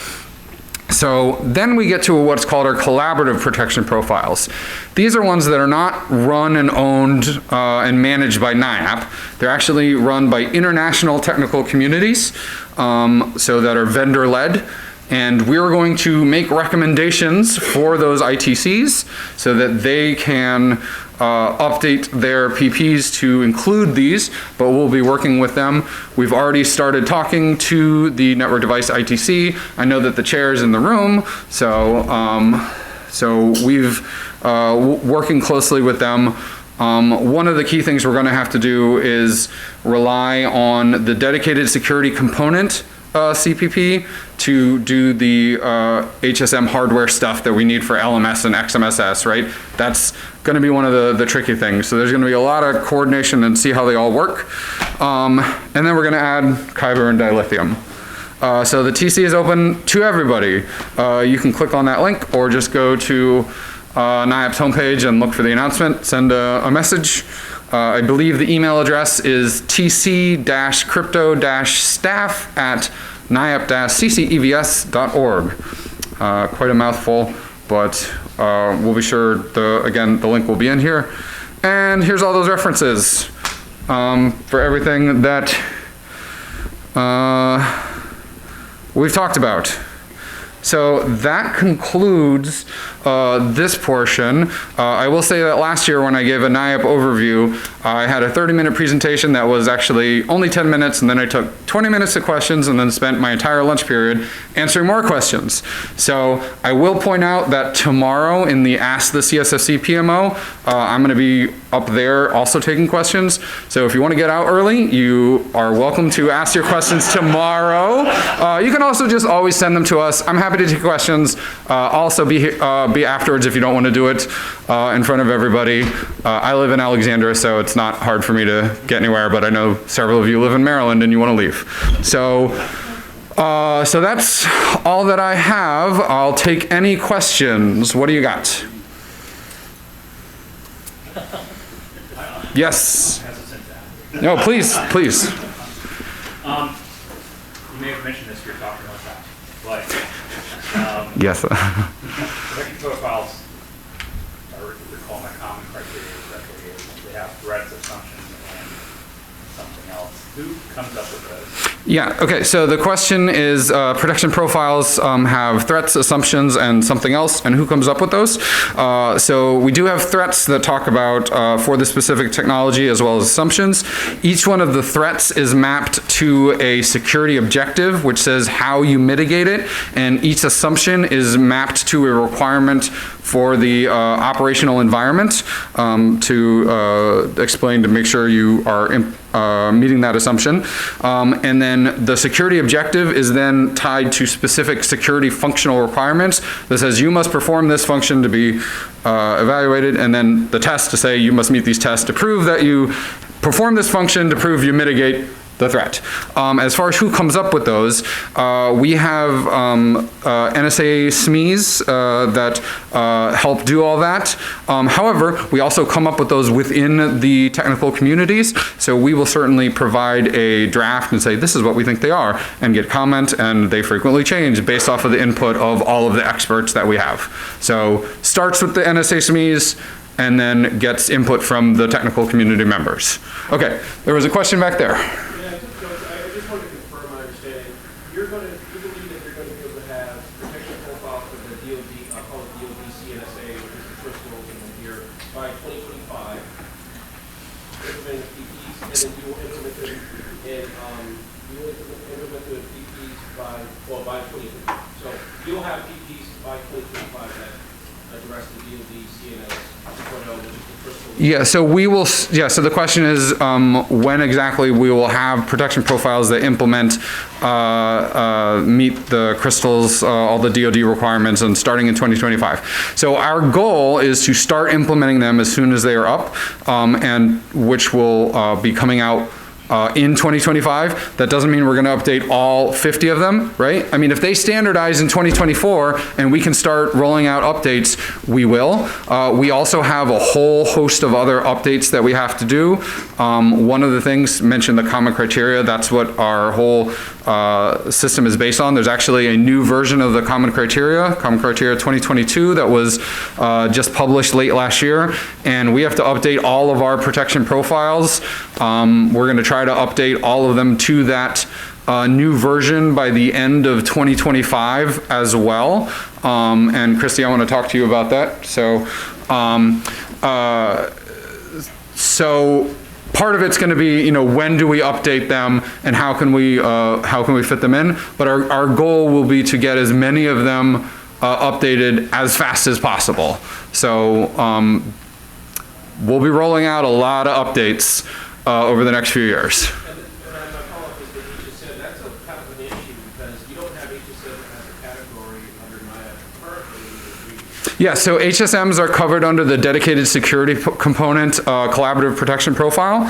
So then we get to what's called our collaborative protection profiles. These are ones that are not run and owned and managed by NIAP. They're actually run by international technical communities, so that are vendor-led. And we're going to make recommendations for those ITCs so that they can update their PPs to include these, but we'll be working with them. We've already started talking to the network device ITC. I know that the chair is in the room, so we've working closely with them. One of the key things we're going to have to do is rely on the dedicated security component CPP to do the HSM hardware stuff that we need for LMS and XMSS, right? That's going to be one of the tricky things. So there's going to be a lot of coordination and see how they all work. And then we're going to add Kyber and dilithium. So the TC is open to everybody. You can click on that link or just go to NIAP's homepage and look for the announcement, send a message. I believe the email address is tc-crypto-staff@niap-ccevs.org. Quite a mouthful, but we'll be sure, again, the link will be in here. And here's all those references for everything that we've talked about. So that concludes this portion. I will say that last year when I gave a NIAP overview, I had a 30-minute presentation that was actually only 10 minutes, and then I took 20 minutes of questions and then spent my entire lunch period answering more questions. So I will point out that tomorrow in the Ask the CSFC PMO, I'm going to be up there also taking questions. So if you want to get out early, you are welcome to ask your questions tomorrow. You can also just always send them to us. I'm happy to take questions. Also be afterwards if you don't want to do it in front of everybody. I live in Alexandria, so it's not hard for me to get anywhere, but I know several of you live in Maryland and you want to leave. So that's all that I have. I'll take any questions. What do you got? Yes. No, please. You may have mentioned this, you're talking about that, but Yes. protection profiles, I recall my common criteria correctly, is they have threats, assumptions, and something else. Who comes up with those? Yeah, okay, so the question is protection profiles have threats, assumptions, and something else, and who comes up with those? So we do have threats that talk about for the specific technology as well as assumptions. Each one of the threats is mapped to a security objective, which says how you mitigate it, and each assumption is mapped to a requirement for the operational environment to explain to make sure you are meeting that assumption. And then the security objective is then tied to specific security functional requirements that says you must perform this function to be evaluated, and then the test to say you must meet these tests to prove that you perform this function to prove you mitigate the threat. As far as who comes up with those, we have NSA SMEs that help do all that. However, we also come up with those within the technical communities, so we will certainly provide a draft and say this is what we think they are, and get comment, and they frequently change based off of the input of all of the experts that we have. So starts with the NSA SMEs, and then gets input from the technical community members. Okay, there was a question back there. I just wanted to confirm my understanding. You believe that you're going to be able to have protection profiles for the DoD, I'll call it DoD CNSA, which is the crystals, and then here by 2025. Implementing PPs, and then you will implement them in, you will implement the PPs by 2050. So you'll have PPs by 2025 that address the DoD, CNS, 2.0, which is the crystal. Yeah, so we will, so the question is when exactly we will have protection profiles that implement, meet the crystals, all the DoD requirements, and starting in 2025. So our goal is to start implementing them as soon as they are up, and which will be coming out in 2025. That doesn't mean we're going to update all 50 of them, right? I mean, if they standardize in 2024 and we can start rolling out updates, we will. We also have a whole host of other updates that we have to do. One of the things, mentioned the common criteria, that's what our whole system is based on. There's actually a new version of the common criteria 2022, that was just published late last year, and we have to update all of our protection profiles. We're going to try to update all of them to that new version by the end of 2025 as well. And Christy, I want to talk to you about that. So part of it's going to be, when do we update them and how can we fit them in? But our goal will be to get as many of them updated as fast as possible. So we'll be rolling out a lot of updates over the next few years. And my follow-up is that HSM, that's a kind of an issue because you don't have HSM as a category under NIAP currently. Yeah, so HSMs are covered under the dedicated security component collaborative protection profile.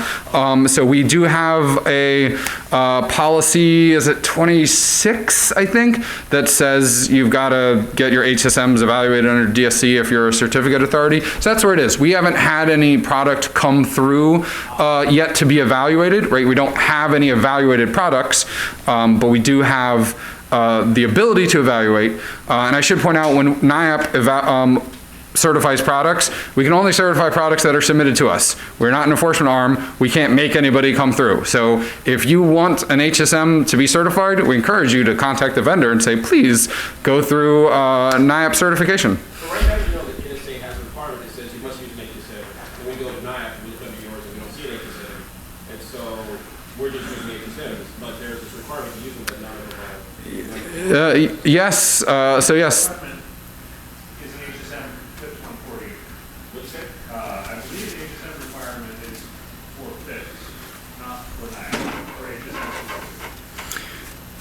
So we do have a policy, is it 26, I think, that says you've got to get your HSMs evaluated under DSC if you're a certificate authority. So that's where it is. We haven't had any product come through yet to be evaluated, right? We don't have any evaluated products, but we do have the ability to evaluate. And I should point out, when NIAP certifies products, we can only certify products that are submitted to us. We're not an enforcement arm. We can't make anybody come through. So if you want an HSM to be certified, we encourage you to contact the vendor and say, please go through NIAP certification. So right now, you know that NSA has a requirement that says you must use an HSM. And we go to NIAP and we look under yours and we don't see an HSM. And so we're just using HSMs, but there's this requirement to use them, but not everybody. Yes, so yes. Is an HSM 5140. What's that? I believe the HSM requirement is for FIPS, not for NIAP, or HSM.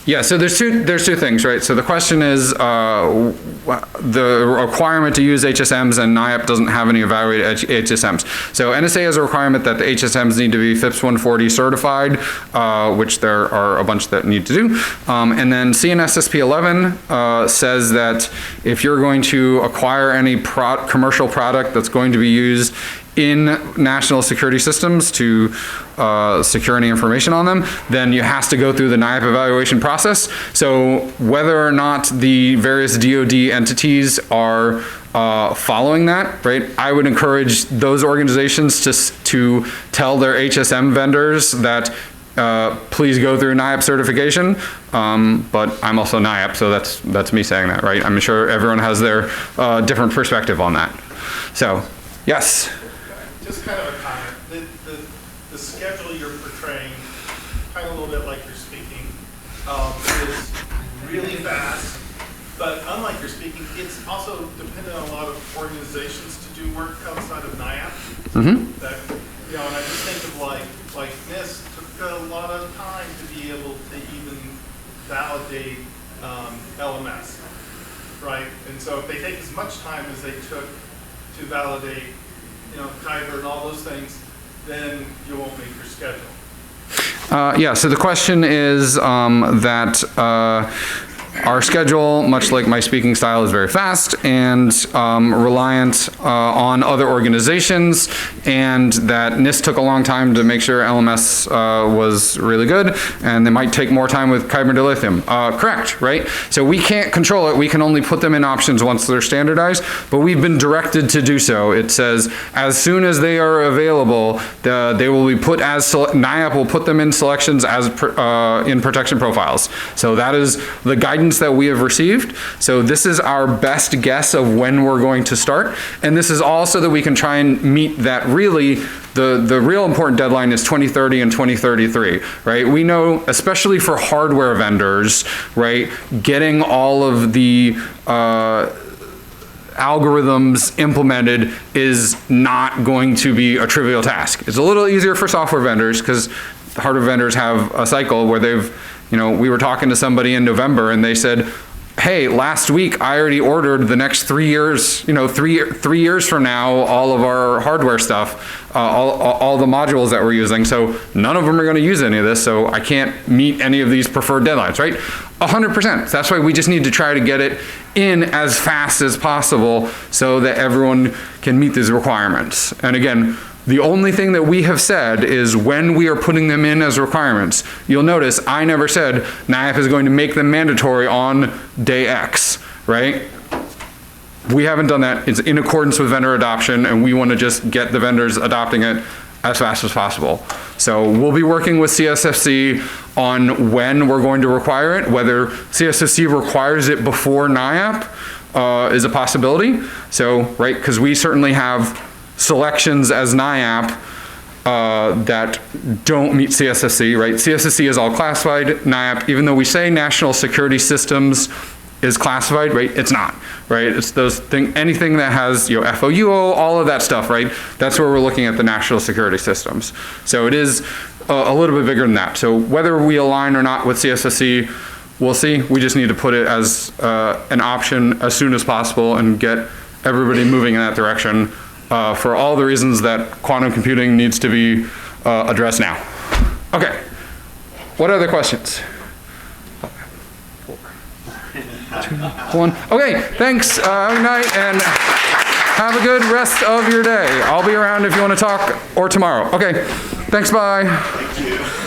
Yeah, so there's two things, right? So the question is the requirement to use HSMs, and NIAP doesn't have any evaluated HSMs. So NSA has a requirement that the HSMs need to be FIPS 140 certified, which there are a bunch that need to do. And then CNSA 11 says that if you're going to acquire any commercial product that's going to be used in national security systems to secure any information on them, then you have to go through the NIAP evaluation process. So whether or not the various DoD entities are following that, right, I would encourage those organizations to tell their HSM vendors that please go through NIAP certification. But I'm also NIAP, so that's me saying that, right? I'm sure everyone has their different perspective on that. So, yes. Just kind of a comment. The schedule you're portraying, kind of a little bit like you're speaking, is really fast. But unlike you're speaking, it's also dependent on a lot of organizations to do work outside of NIAP. Mm-hmm. That, and I just think of like this took a lot of time to be able to even validate LMS, right? And so if they take as much time as they took to validate Kyber and all those things, then you won't make your schedule. Yeah, so the question is that our schedule, much like my speaking style, is very fast and reliant on other organizations, and that NIST took a long time to make sure LMS was really good, and they might take more time with Kyber dilithium. Correct, right? So we can't control it. We can only put them in options once they're standardized, but we've been directed to do so. It says as soon as they are available, they will be put as, NIAP will put them in selections as in protection profiles. So that is the guidance guidance that we have received. So this is our best guess of when we're going to start. And this is also that we can try and meet that really, the real important deadline is 2030 and 2033, right? We know, especially for hardware vendors, right, getting all of the algorithms implemented is not going to be a trivial task. It's a little easier for software vendors because hardware vendors have a cycle where they've, we were talking to somebody in November and they said, hey, last week I already ordered the next 3 years, 3 years from now, all of our hardware stuff, all the modules that we're using. So none of them are going to use any of this. So I can't meet any of these preferred deadlines, right? 100%. That's why we just need to try to get it in as fast as possible so that everyone can meet these requirements. And again, the only thing that we have said is when we are putting them in as requirements, you'll notice I never said NIAP is going to make them mandatory on day X, right? We haven't done that. It's in accordance with vendor adoption, and we want to just get the vendors adopting it as fast as possible. So we'll be working with CSFC on when we're going to require it. Whether CSFC requires it before NIAP is a possibility. So, right, because we certainly have selections as NIAP that don't meet CSSC, right? CSSC is all classified. NIAP, even though we say National Security Systems is classified, right? It's not, right? It's those things, anything that has, FOUO, all of that stuff, right? That's where we're looking at the National Security Systems. So it is a little bit bigger than that. So whether we align or not with CSSC, we'll see. We just need to put it as an option as soon as possible and get everybody moving in that direction for all the reasons that quantum computing needs to be addressed now. Okay, what other questions? 2, 1. Okay, thanks, good night, and have a good rest of your day. I'll be around if you want to talk, or tomorrow. Okay, thanks, bye. Thank you.